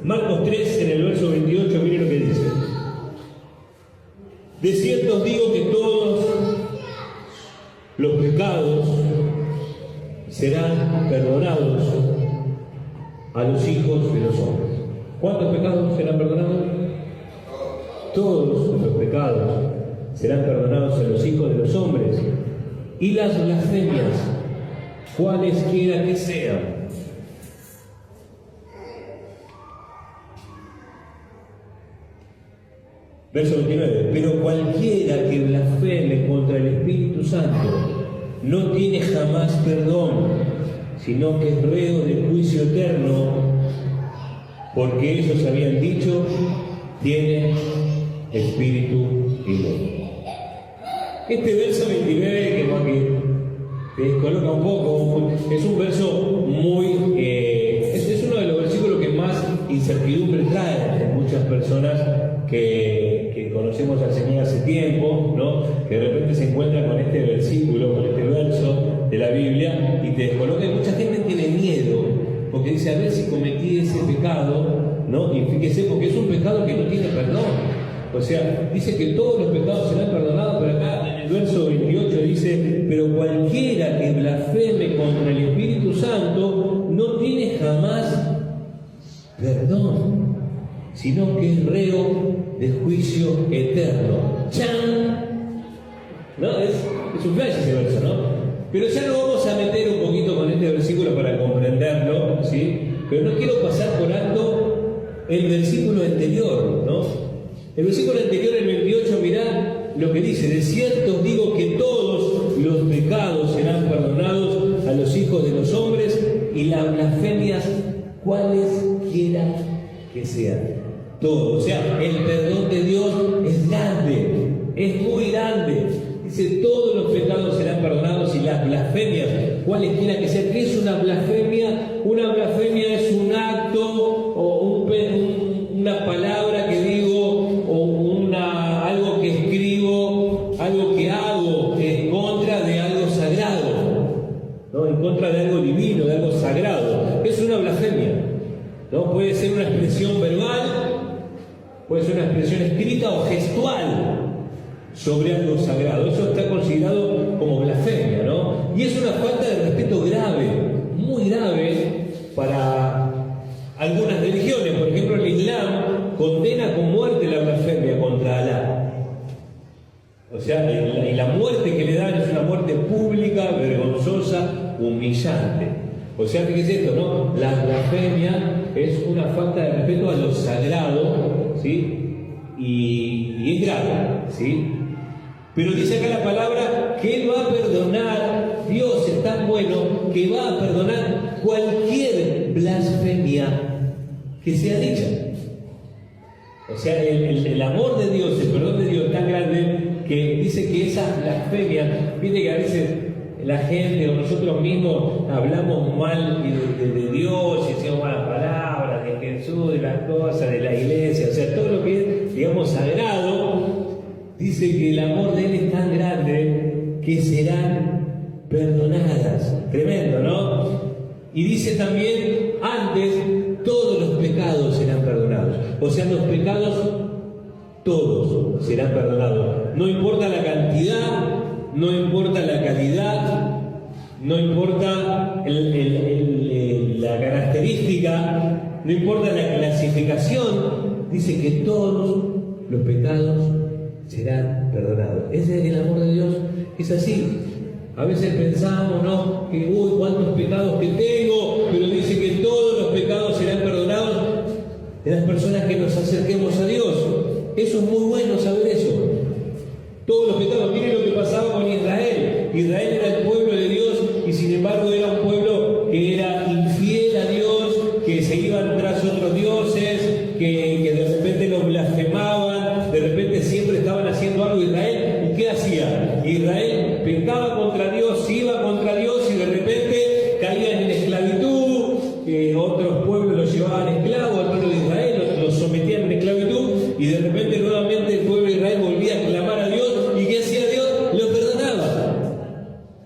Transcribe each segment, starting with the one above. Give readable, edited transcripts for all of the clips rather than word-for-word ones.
Marcos 3, en el verso 28, miren lo que dice. De cierto os digo que todos los pecados serán perdonados a los hijos de los hombres. ¿Cuántos pecados serán perdonados? Todos los pecados serán perdonados a los hijos de los hombres. Y las blasfemias, cualesquiera que sean. Verso 29. Pero cualquiera que blasfeme contra el Espíritu Santo no tiene jamás perdón, sino que es reo de juicio eterno, porque ellos habían dicho, tiene espíritu inmundo. Este verso 29, que te descoloca un poco, es un verso muy... es uno de los versículos que más incertidumbre trae en muchas personas que conocemos al Señor hace tiempo, ¿no? Que de repente se encuentran con este versículo, con este verso de la Biblia, y te descoloca. Mucha gente tiene miedo, porque dice, a ver si cometí ese pecado, ¿no? Y fíjese, porque es un pecado que no tiene perdón. O sea, dice que todos los pecados serán perdonados, pero acá en el verso 28 dice, pero cualquiera que blasfeme contra el Espíritu Santo no tiene jamás perdón, sino que es reo de juicio eterno. ¡Chan! ¿No? Es un flash ese verso, ¿no? Pero ya lo vamos a meter un poquito con este versículo para comprenderlo, ¿sí? Pero no quiero pasar por alto el versículo anterior, ¿no? El versículo anterior, el 28, mirá lo que dice: de cierto os digo que todos los pecados serán perdonados a los hijos de los hombres y las blasfemias cualesquiera que sean. Todo. O sea, el perdón de Dios es grande, es muy grande. Dice, todos los pecados serán perdonados y las blasfemias, cualesquiera que sean. ¿Qué es una blasfemia? Una blasfemia es un acto o una palabra que digo o algo que escribo, algo que hago en contra de algo sagrado, ¿no? En contra de algo divino, de algo sagrado. Es una blasfemia, ¿no? Puede ser una expresión verbal, puede ser una expresión escrita o gestual sobre algo sagrado. Eso está considerado como blasfemia, ¿no? Y es una falta de respeto grave, muy grave para algunas religiones. Por ejemplo, el Islam condena con muerte la blasfemia contra Alá. O sea, y la muerte que le dan es una muerte pública, vergonzosa, humillante. O sea, fíjese esto, ¿no? La blasfemia es una falta de respeto a lo sagrado, ¿sí? Y es grave, ¿sí? Pero dice acá la palabra que Él va a perdonar, Dios es tan bueno que va a perdonar cualquier blasfemia que sea dicha. O sea, el amor de Dios, el perdón de Dios es tan grande que dice que esas blasfemias, fíjate que a veces la gente o nosotros mismos hablamos mal de Dios y decimos malas palabras, de Jesús, de las cosas, de la iglesia, o sea, todo lo que es, digamos, sagrado. Dice que el amor de Él es tan grande que serán perdonadas. Tremendo, ¿no? Y dice también antes, todos los pecados serán perdonados. O sea, los pecados todos serán perdonados. No importa la cantidad, no importa la calidad, no importa la característica, no importa la clasificación. Dice que todos los pecados serán perdonados. Ese es el amor de Dios, es así. A veces pensamos, ¿no? Que cuántos pecados que tengo, pero dice que todos los pecados serán perdonados de las personas que nos acerquemos a Dios. Eso es muy bueno saber eso. Todos los pecados. Miren lo que pasaba con Israel. Israel era el pueblo de Dios y sin embargo era un pueblo que era infiel a Dios, que se iban tras otros dioses, que de repente los blasfemaban, de repente siempre estaban haciendo algo. Israel, ¿y qué hacía? Israel pecaba contra Dios, iba contra Dios y de repente caían en esclavitud, otros pueblos los llevaban esclavos, al pueblo de Israel los sometían en esclavitud y de repente nuevamente el pueblo de Israel volvía a clamar a Dios. ¿Y qué hacía Dios? Lo perdonaba.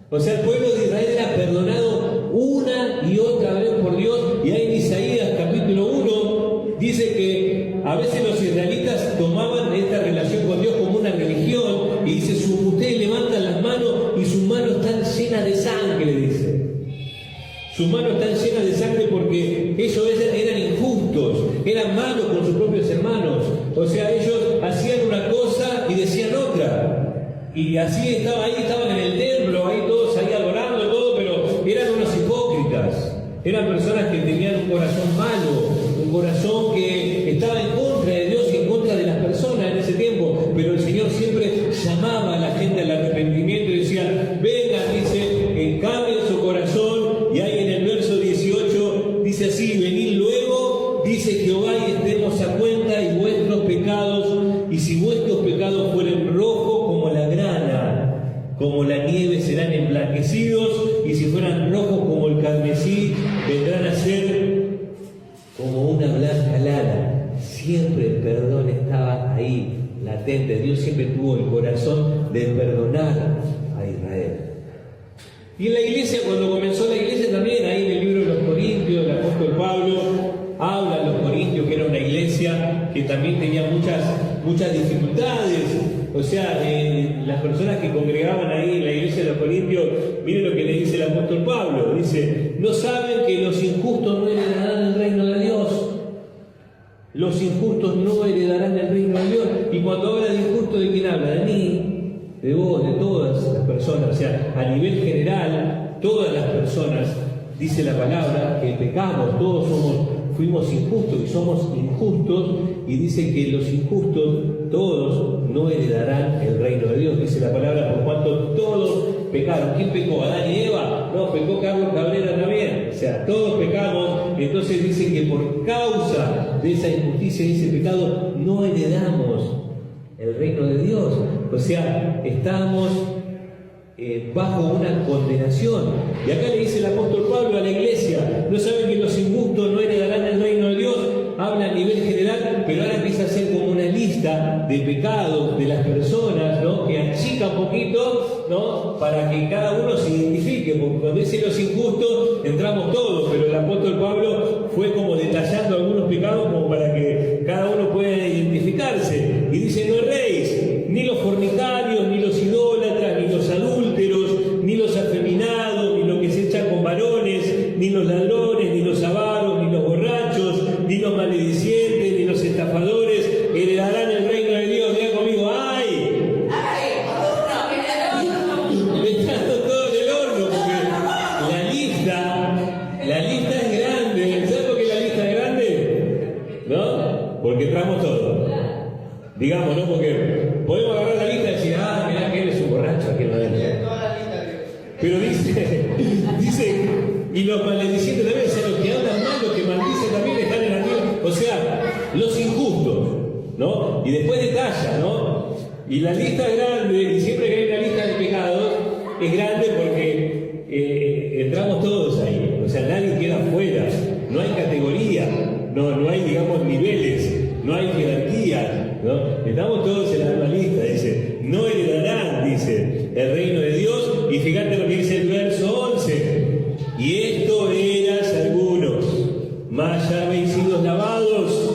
O sea, el pueblo de Israel era perdonado Dice que a veces los israelitas tomaban esta relación con Dios como una religión y dice, ustedes levantan las manos y sus manos están llenas de sangre, dice. Sus manos están llenas de sangre porque ellos eran injustos, eran malos con sus propios hermanos. O sea, ellos hacían una cosa y decían otra. Y así estaban en el templo, ahí todos ahí adorando todo, pero eran unos hipócritas. Eran personas que tenían un corazón malo, un corazón que estaba en contra de Dios y en contra de las personas en ese tiempo. Pero el Señor siempre llamaba a la gente al arrepentimiento y decía, vengan, dice, cambien su corazón. Y ahí en el verso 18 dice así, venid luego, dice Jehová, y estemos a cuenta y vuestros pecados, y si vuestros pecados fueren rojos como la grana, como la nieve serán emblanquecidos, y si fueran rojos como el carmesí, vendrán a ser como una blanca lana. Siempre el perdón estaba ahí, latente. Dios siempre tuvo el corazón de perdonar a Israel. Y en la iglesia, cuando comenzó la iglesia también, ahí en el libro de los Corintios, el apóstol Pablo habla a los Corintios que era una iglesia que también tenía muchas dificultades. O sea, las personas que congregaban ahí en la iglesia de los Corintios, miren lo que le dice el apóstol Pablo. Dice, ¿no saben que los injustos no heredarán el reino de Dios? Los injustos no heredarán el reino de Dios. Y cuando habla de injusto, ¿de quién habla? De mí, de vos, de todas las personas. O sea, a nivel general, todas las personas, dice la palabra, que pecamos, todos fuimos injustos y somos injustos, y dice que los injustos, todos, no heredarán el reino de Dios. Dice la palabra, por cuanto todos pecaron. ¿Quién pecó? ¿Adán y Eva? No, pecó Carlos Cabrera también. O sea, todos pecamos. Entonces dice que por causa de esa injusticia y ese pecado, no heredamos el reino de Dios. O sea, estamos bajo una condenación. Y acá le dice el apóstol Pablo a la iglesia, ¿no saben que los injustos no heredarán el reino de Dios? Habla a nivel general, pero ahora empieza a ser como una lista de pecados de las personas, ¿no? Que achica un poquito, ¿no? Para que cada uno se identifique, porque cuando dice los injustos entramos todos, pero el apóstol Pablo fue como detallando algunos pecados como para que cada uno pueda identificarse. Y dice, no erréis, ni los fornicarios, ni los idólatras, ni los adúlteros, ni los afeminados, ni los que se echan con varones, ni los ladrones, ni los avaros, ni los borrachos, ni los maledicientes, ni los estafadores heredarán el reino de Dios. Diga conmigo, ¡ay! Me está dando todo en el horno, porque la lista es grande. ¿Sabes por qué la lista es grande? ¿No? Porque entramos todos. Digamos, ¿no? Porque podemos agarrar la lista y decir, mirá que él es un borracho, aquel no es. Pero dice, y los maledicientes también, o sea, los que hablan mal, los que maldicen también están en la tierra. O sea, los injustos, ¿no? Y después detalla, ¿no? Y la lista es grande, y siempre que hay una lista de pecados, es grande porque entramos todos ahí. O sea, nadie queda fuera, no hay categoría, no hay, digamos, niveles, no hay jerarquía, ¿no? Estamos todos en la misma lista, dice, no heredarán, dice, el reino de Dios. Y fíjate lo que dice el verso 11, y esto eras algunos, mas ya habéis sido lavados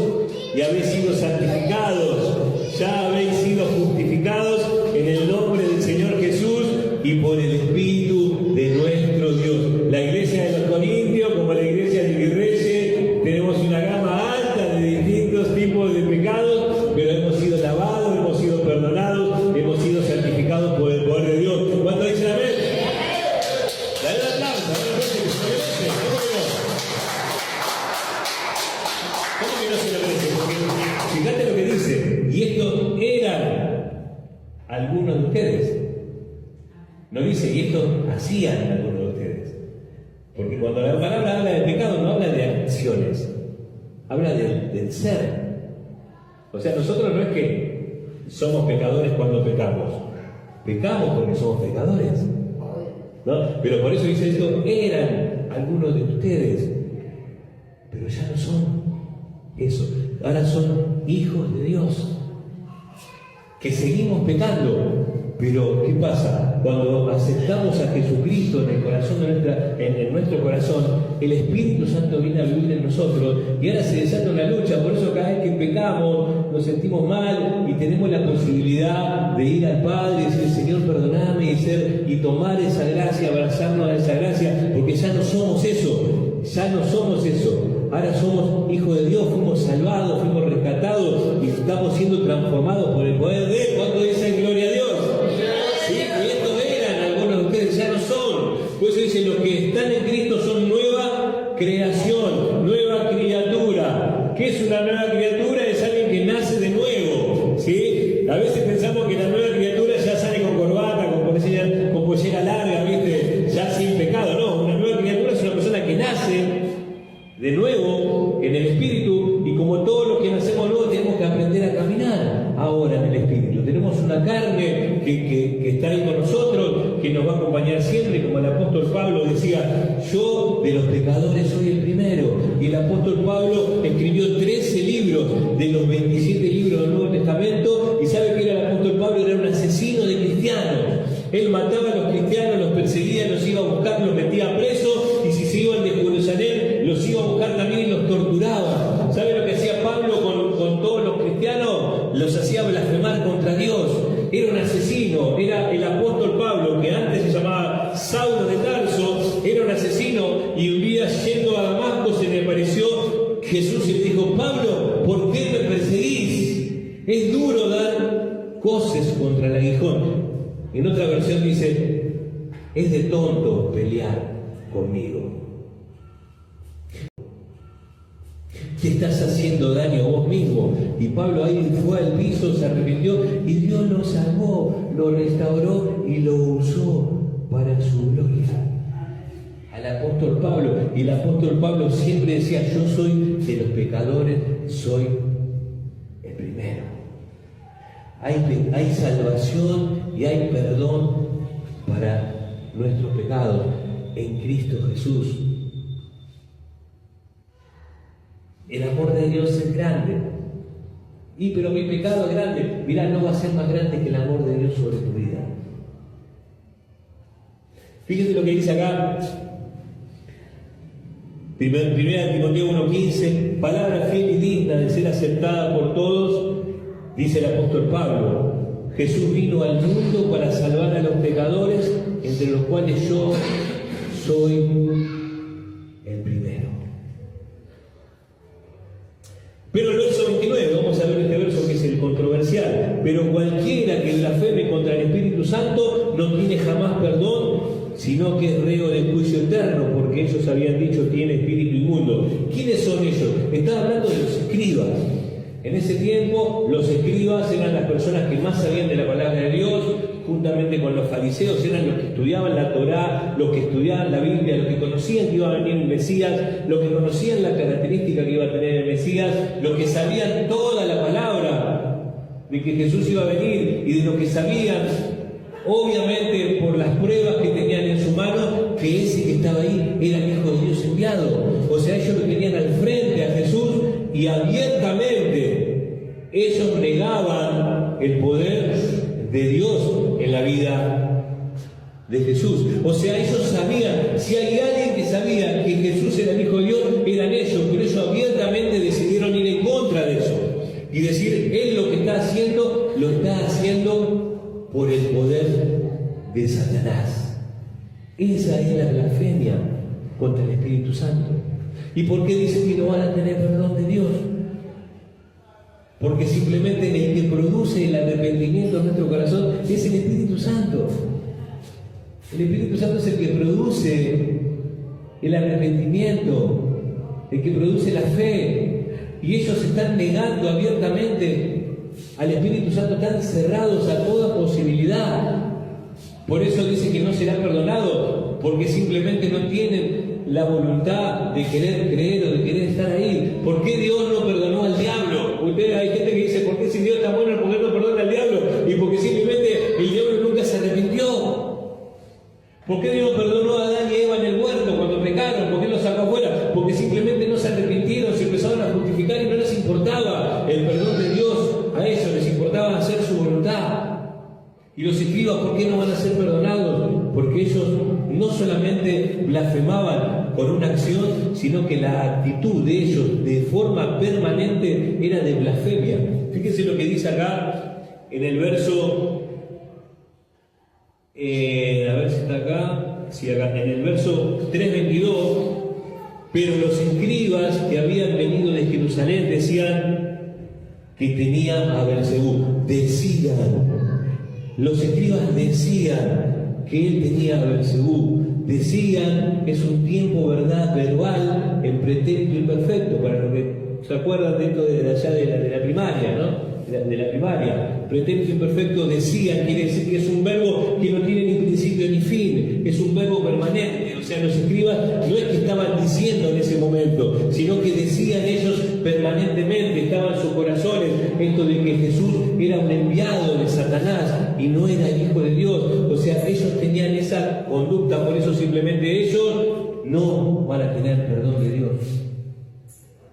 y habéis sido santificados, ya habéis sido justificados en el nombre del Señor Jesús y por el Espíritu de nuestro Dios. La iglesia de los Corintios, como la iglesia de Virreyes, tenemos una gama alta de distintos tipos de pecados, pero hemos sido lavados, hemos sido perdonados, hemos sido santificados por el poder de Dios. ¿Cuánto dicen amén? Dale un aplauso, ¿cómo que no se lo merece? Porque fíjate lo que dice, y estos eran algunos de ustedes. No dice, y esto hacían algunos de ustedes. Porque cuando la palabra habla de pecado, no habla de acciones, habla del ser. O sea, nosotros no es que somos pecadores cuando pecamos, pecamos porque somos pecadores, ¿no? Pero por eso dice esto, eran algunos de ustedes, pero ya no son eso, ahora son hijos de Dios, que seguimos pecando, Pero, ¿qué pasa? Cuando aceptamos a Jesucristo en el corazón en nuestro corazón, el Espíritu Santo viene a vivir en nosotros y ahora se desata una lucha. Por eso cada vez que pecamos, nos sentimos mal y tenemos la posibilidad de ir al Padre y decir, Señor, perdoname, y tomar esa gracia, abrazarnos a esa gracia, porque ya no somos eso, Ahora somos hijos de Dios, fuimos salvados, fuimos rescatados y estamos siendo transformados por el poder de Él. ¿Cuánto dicen gloria a Dios? Sí, y estos eran, algunos de ustedes ya no son. Por eso dice, los que están en Cristo son nueva creación, nueva criatura. ¿Qué es una nueva criatura? Es alguien que nace de nuevo, ¿sí? A veces pensamos que la nueva criatura ya sale con corbata, con pollera larga, ¿viste? Ya sin pecado. No, una nueva criatura es una persona que nace de nuevo en el Espíritu, y como todos los que nacemos nuevos tenemos que aprender a caminar ahora en el Espíritu. Tenemos una carne que está ahí con nosotros, que nos va a acompañar siempre, como el apóstol Pablo decía, yo de los pecadores soy el primero. Y el apóstol Pablo escribió 13 libros de los 27 libros del Nuevo Testamento, y sabe que era el apóstol Pablo, era un asesino de cristianos. Él mataba a los cristianos, los perseguía, los iba a buscar, los metía presos, y si se iban de Jerusalén, los iba a buscar también y los torturaba. ¿Sabe lo que hacía Pablo con todos los cristianos? Los hacía blasfemar contra Dios. Era un asesino, era el apóstol Pablo, que antes se llamaba Saulo de Tarso, era un asesino, y un día yendo a Damasco se le apareció Jesús y le dijo, Pablo, ¿por qué me perseguís? Es duro dar coces contra el aguijón. En otra versión dice, es de tonto pelear conmigo. Te estás haciendo daño a vos mismo. Y Pablo ahí fue al piso, se arrepintió y Dios lo salvó, lo restauró y lo usó para su gloria. Al apóstol Pablo, y el apóstol Pablo siempre decía, yo soy de los pecadores, soy el primero. Hay salvación y hay perdón para nuestros pecados en Cristo Jesús. El amor de Dios es grande. Pero mi pecado es grande. Mirá, no va a ser más grande que el amor de Dios sobre tu vida. Fíjense lo que dice acá. Primera Timoteo 1:15, palabra fiel y digna de ser aceptada por todos, dice el apóstol Pablo. Jesús vino al mundo para salvar a los pecadores, entre los cuales yo soy el primero. Pero el verso 29, vamos a ver este verso que es el controversial. Pero cualquiera que blasfeme contra el Espíritu Santo no tiene jamás perdón, sino que es reo de juicio eterno, porque ellos habían dicho tiene espíritu inmundo. ¿Quiénes son ellos? Está hablando de los escribas. En ese tiempo, los escribas eran las personas que más sabían de la palabra de Dios, juntamente con los fariseos, eran los que estudiaban la Torá, los que estudiaban la Biblia, los que conocían que iba a venir el Mesías, los que conocían la característica que iba a tener el Mesías, los que sabían toda la palabra de que Jesús iba a venir, y de los que sabían, obviamente por las pruebas que tenían en su mano, que ese que estaba ahí era el Hijo de Dios enviado. O sea, ellos lo tenían al frente a Jesús, y abiertamente ellos negaban el poder de Dios en la vida de Jesús. O sea, ellos sabían, si hay alguien que sabía que Jesús era el Hijo de Dios, eran ellos, pero ellos abiertamente decidieron ir en contra de eso y decir, Él lo que está haciendo, lo está haciendo por el poder de Satanás. Esa es la blasfemia contra el Espíritu Santo. ¿Y por qué dicen que no van a tener perdón de Dios? Porque simplemente el que produce el arrepentimiento en nuestro corazón es el Espíritu Santo. El Espíritu Santo es el que produce el arrepentimiento, el que produce la fe. Y ellos están negando abiertamente al Espíritu Santo, están cerrados a toda posibilidad. Por eso dice que no será perdonado, porque simplemente no tienen la voluntad de querer creer o de querer estar ahí. ¿Por qué Dios no perdonó al diablo? Ustedes, hay gente que dice, ¿por qué si Dios está bueno, por qué no perdona al diablo? Y porque simplemente el diablo nunca se arrepintió. ¿Por qué Dios perdonó a Adán y Eva en el huerto cuando pecaron? ¿Por qué los sacó afuera? Porque simplemente no se arrepintieron, se empezaron a justificar y no les importaba el perdón de Dios a ellos, les importaba hacer su voluntad. Y los escribas, ¿por qué no van a ser perdonados? Porque ellos no solamente blasfemaban con una acción, sino que la actitud de ellos de forma permanente era de blasfemia. Fíjense lo que dice acá en el verso, a ver si está acá, sí, acá, en el verso 3:22, pero los escribas que habían venido de Jerusalén decían que tenía a Belzebú. Los escribas decían que él tenía a Belzebú. Decían, es un tiempo, verdad, verbal, en pretérito imperfecto, para los que se acuerdan de esto de allá de la primaria, ¿no? De la primaria. Pretérito imperfecto decían, quiere decir que es un verbo que no tiene ni principio ni fin, es un verbo permanente. O sea, los escribas no es que estaban diciendo en ese momento, sino que decían ellos permanentemente, estaba en sus corazones esto de que Jesús era un enviado de Satanás y no era el Hijo de Dios. O sea, ellos tenían esa conducta, por eso simplemente ellos no van a tener perdón de Dios.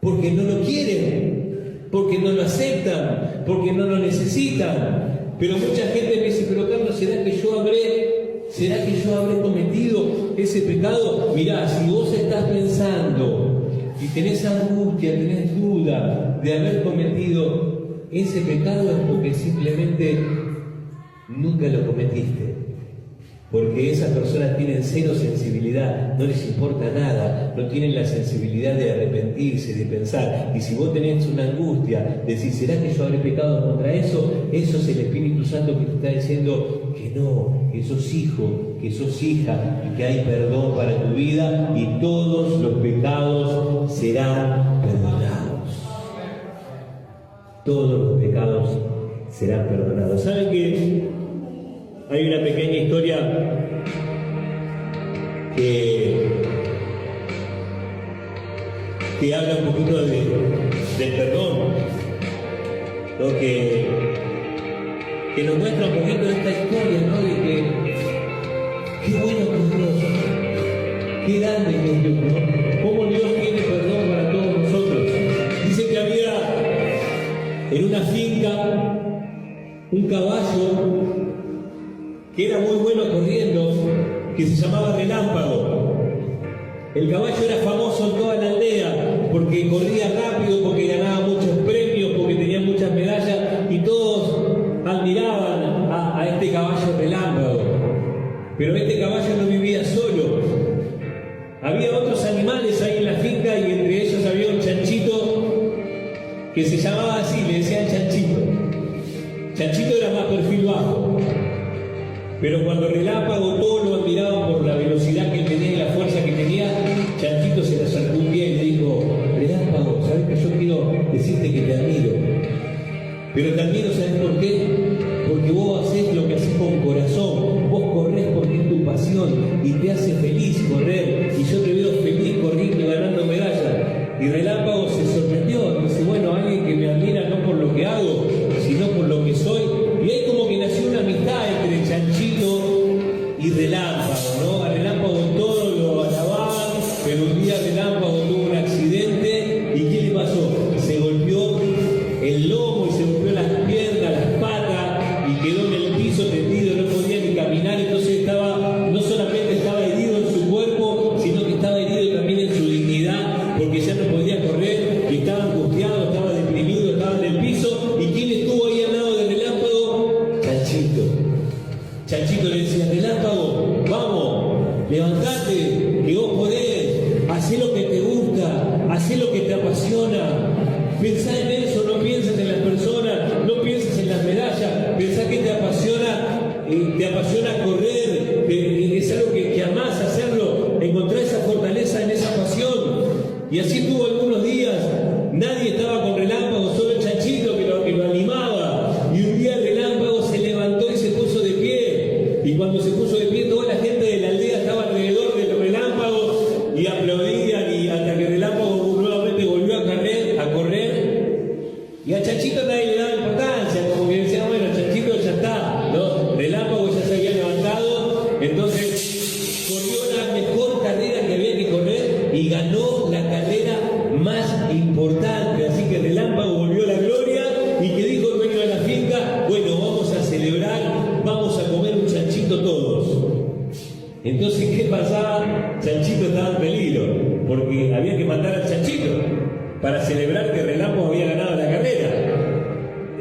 Porque no lo quieren, porque no lo aceptan, porque no lo necesitan. Pero mucha gente me dice, pero Carlos, ¿será que yo habré cometido ese pecado? Mirá, si vos estás pensando y tenés angustia, tenés duda de haber cometido ese pecado, es porque simplemente nunca lo cometiste. Porque esas personas tienen cero sensibilidad, no les importa nada, no tienen la sensibilidad de arrepentirse, de pensar. Y si vos tenés una angustia, decís, ¿será que yo habré pecado contra eso? Eso es el Espíritu Santo que te está diciendo que no, que sos hijo, que sos hija, y que hay perdón para tu vida, y todos los pecados serán perdonados. Todos los pecados serán perdonados. ¿Saben qué? Hay una pequeña historia que habla un poquito del perdón, ¿no? que nos muestra un poquito de esta historia, ¿no? De que qué bueno que es Dios, qué grande que es Dios, ¿no? Cómo Dios tiene perdón para todos nosotros. Dice que había en una finca un caballo que era muy bueno corriendo, que se llamaba Relámpago. El caballo era famoso en toda la aldea porque corría rápido, porque ganaba muchos premios, porque tenía muchas medallas, y todos admiraban a este caballo Relámpago. Pero este caballo no vivía solo. Había otros animales ahí en la finca, y entre ellos había un chanchito que se llamaba así, le decían Chanchito. Chanchito era más perfil bajo. Pero cuando Relámpago todos lo admiraban por la velocidad que él tenía y la fuerza que tenía, Chanchito se le acercó un día y le dijo, Relámpago, ¿sabes que yo quiero decirte que te admiro? Pero te admiro, ¿sabes por qué? Porque vos haces lo que haces con corazón, vos corres porque es tu pasión y te hace feliz correr, y yo te veo feliz corriendo y ganando medallas. Y Relámpago se sorprendió, dice, bueno, alguien que me admira no por lo que hago, sino por lo que soy. Y ahí como que nació una amistad entre Chanchito y Relámpago, ¿no? A Relámpago todos lo alababan, pero un día Relámpago tuvo un accidente, ¿y qué le pasó? Se golpeó el lomo y se golpeó las piernas, las patas, y quedó en el piso tendido, no podía ni caminar. Entonces no solamente estaba herido en su cuerpo, sino que estaba herido también en su dignidad, porque ya no podía correr, y estaba angustiado, estaba deprimido, estaba en el piso. ¿Y quién estuvo ahí al lado de Relámpago? Chanchito. Chanchito le decía, Relámpago, vamos, levantate, que vos podés, hacé lo que te gusta, hacé lo que te apasiona. Pensá en eso, no pienses en las personas, no pienses en las medallas, pensá que te apasiona correr, es algo que amás hacerlo, encontrar esa fortaleza en esa pasión. Y así estuvo algunos días, nadie estaba con Relámpago, solo Chanchito que lo animaba. Y un día Relámpago se levantó y se puso de pie. Y cuando se puso de pie, toda la gente de la aldea estaba alrededor del Relámpago y aplaudían, y hasta que Relámpago nuevamente volvió a correr. Y a Chanchito nadie le daba importancia, como que decía, bueno, Chanchito ya está, ¿no? Relámpago ya se había levantado, entonces corrió la mejor carrera que había que correr y ganó la carrera más importante. Así que Relámpago volvió a la gloria. ¿Y que dijo el dueño de la finca? Bueno, vamos a celebrar, vamos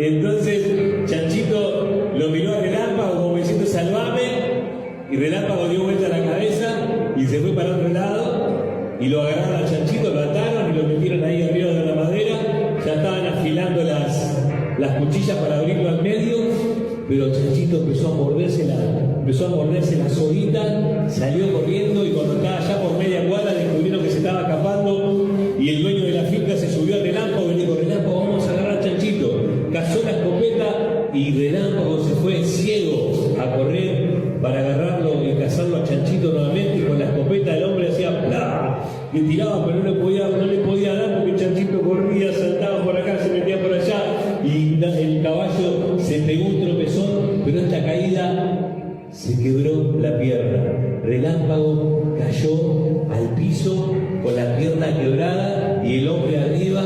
Entonces Chanchito lo miró a Relámpago como diciendo salvame, y Relámpago dio vuelta la cabeza y se fue para otro lado, y lo agarraron a Chanchito, lo ataron y lo metieron ahí arriba de la madera. Ya estaban afilando las cuchillas para abrirlo al medio, pero Chanchito empezó a morderse la soguita, salió corriendo, y cuando estaba ya por media cuadra descubrieron que se estaba escapando, y el dueño de la finca se subió al Relámpago y le dijo: Relámpago, vamos a agarrar a Chanchito. Cazó la escopeta y Relámpago se fue ciego a correr para agarrarlo y cazarlo a Chanchito nuevamente, y con la escopeta el hombre hacía ¡plá! Le tiraba, pero no le podía dar porque Chanchito corría, saltaba por acá, se metía por allá, y el caballo se pegó un tropezón, pero esta caída se quebró la pierna. Relámpago cayó al piso con la pierna quebrada, y el hombre arriba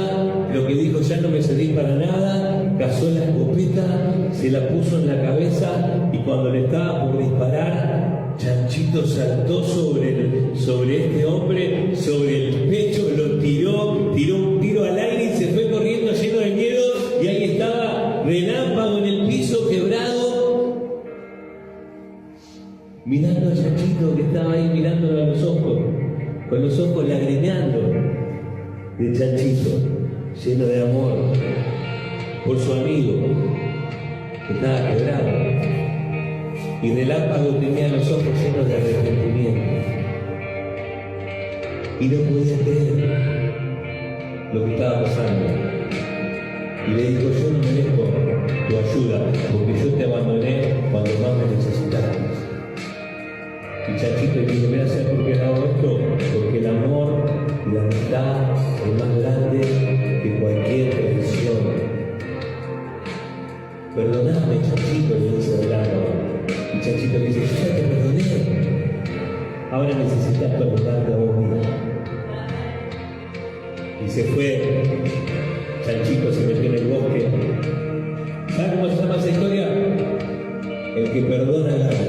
lo que dijo: ya no me serví para nada. Cazó la escopeta, se la puso en la cabeza, y cuando le estaba por disparar, Chanchito saltó sobre este hombre, sobre el pecho, lo tiró un tiro al aire y se fue corriendo lleno de miedo, y ahí estaba Relámpago en el piso quebrado, mirando a Chanchito, que estaba ahí mirándolo a los ojos, con los ojos lagrimeando de Chanchito, lleno de amor por su amigo que estaba quebrado. Y Relámpago tenía los ojos llenos de arrepentimiento y no podía creer lo que estaba pasando. Y le dijo: yo no merezco tu ayuda, porque yo te abandoné cuando más me necesitaste. Y Chanchito le dijo: mira, ¿sabes por qué hago esto? Porque el amor y la amistad es más grande que cualquier traición. Perdoname, Chanchito, le dice Relámpago. Y Chanchito le dice: yo ya te perdoné, ahora necesitas perdonarte a vos mismo. Y se fue. Chanchito se metió en el bosque. ¿Sabes cómo se llama esa historia? El que perdona gana.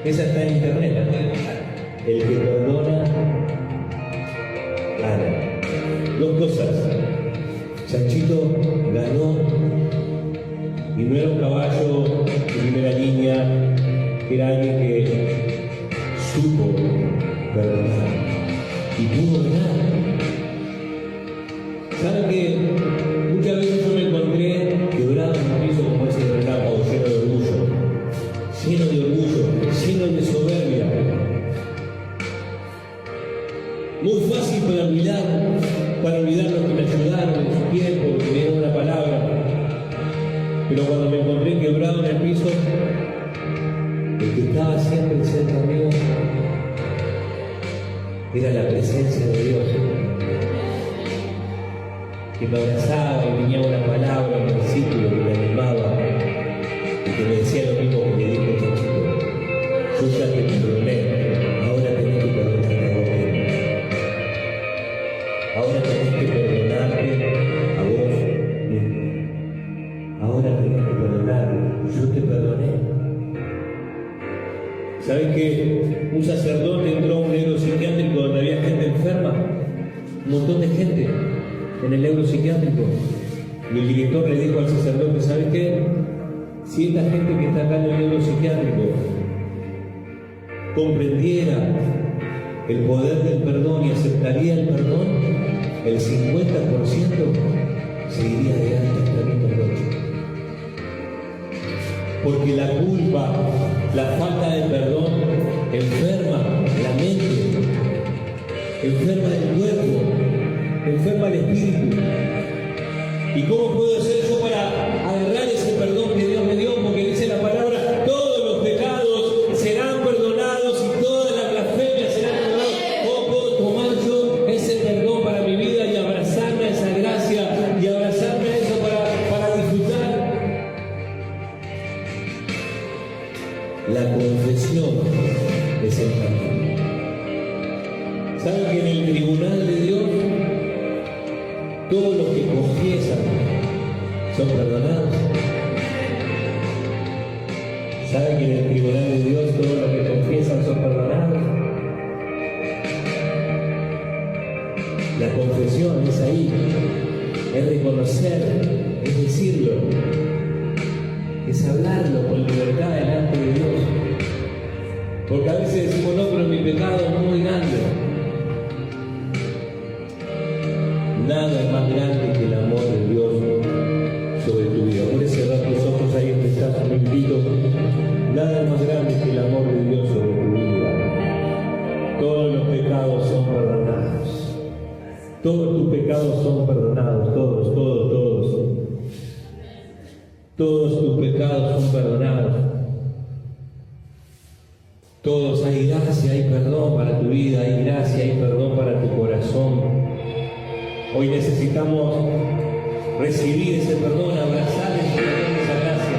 Esa está en internet, la pueden buscar. El que perdona gana. Dos cosas. Chanchito ganó, y no era un caballo de primera línea, era alguien que supo perdonar y pudo ganar. ¿Saben que muchas veces yo me encontré quebrado en un piso como ese de Relámpago, lleno de orgullo, lleno de soberbia? Muy fácil para olvidar los que me ayudaron en su tiempo, que me dieron una palabra. Pero cuando me encontré quebrado en el piso, el que estaba siempre cerca mío era la presencia de Dios, que me abrazaba y venía una palabra, un versículo que me animaba y que me decía lo mismo que me dijo Chanchito: yo ya te perdoné, ahora tenés que perdonarte a vos mismo. Ahora tenés que perdonarte a vos mismo. Ahora tenés que perdonarte, yo te perdoné. ¿Sabés que un sacerdote entró a un neuropsiquiátrico donde había gente enferma? Un montón de gente en el neuropsiquiátrico. Y el director le dijo al sacerdote: ¿sabes qué? Si esta gente que está acá en el neuropsiquiátrico comprendiera el poder del perdón y aceptaría el perdón, el 50% seguiría adelante hasta mi perdón. Porque la culpa, la falta de perdón enferma la mente, enferma el cuerpo, enferma el espíritu. ¿Y cómo puedo hacer yo para agarrar ese perdón que Dios me dio? Porque dice la palabra: todos los pecados serán perdonados y todas las blasfemias serán perdonadas. ¿Cómo puedo tomar yo ese perdón para mi vida y abrazarme a esa gracia y abrazarme a eso para disfrutar? La confesión es el camino. ¿Saben que en el tribunal de Dios todos los que confiesan son perdonados? ¿Saben que en el tribunal de Dios todos los que confiesan son perdonados? La confesión es ahí, es reconocer es decirlo, es hablarlo con libertad delante de Dios. Porque a veces decimos, no, pero mi pecado es muy grande. Nada es más grande que el amor de Dios sobre tu vida. Por cerrar tus ojos ahí donde estás, me invito. Nada es más grande que el amor de Dios sobre tu vida. Todos los pecados son perdonados. Todos tus pecados son perdonados. Todos. Todos tus pecados son perdonados. Todos, hay gracia, hay perdón para tu vida, hay gracia, hay perdón para tu corazón. Hoy necesitamos recibir ese perdón, abrazar ese perdón, esa gracia.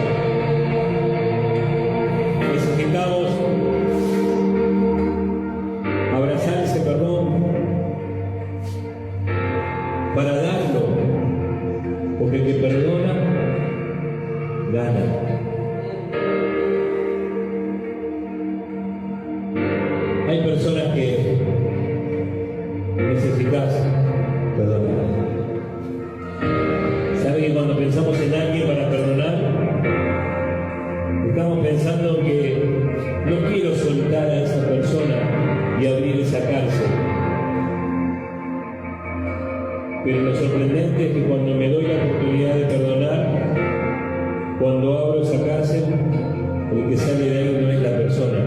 Necesitamos abrazar ese perdón para darlo, porque el que perdona, gana. Hay personas que necesitas perdonar. ¿Sabe que cuando pensamos en alguien para perdonar, estamos pensando que no quiero soltar a esa persona y abrir esa cárcel? Pero lo sorprendente es que cuando me doy la oportunidad de perdonar, cuando abro esa cárcel, el que sale de ahí no es la persona,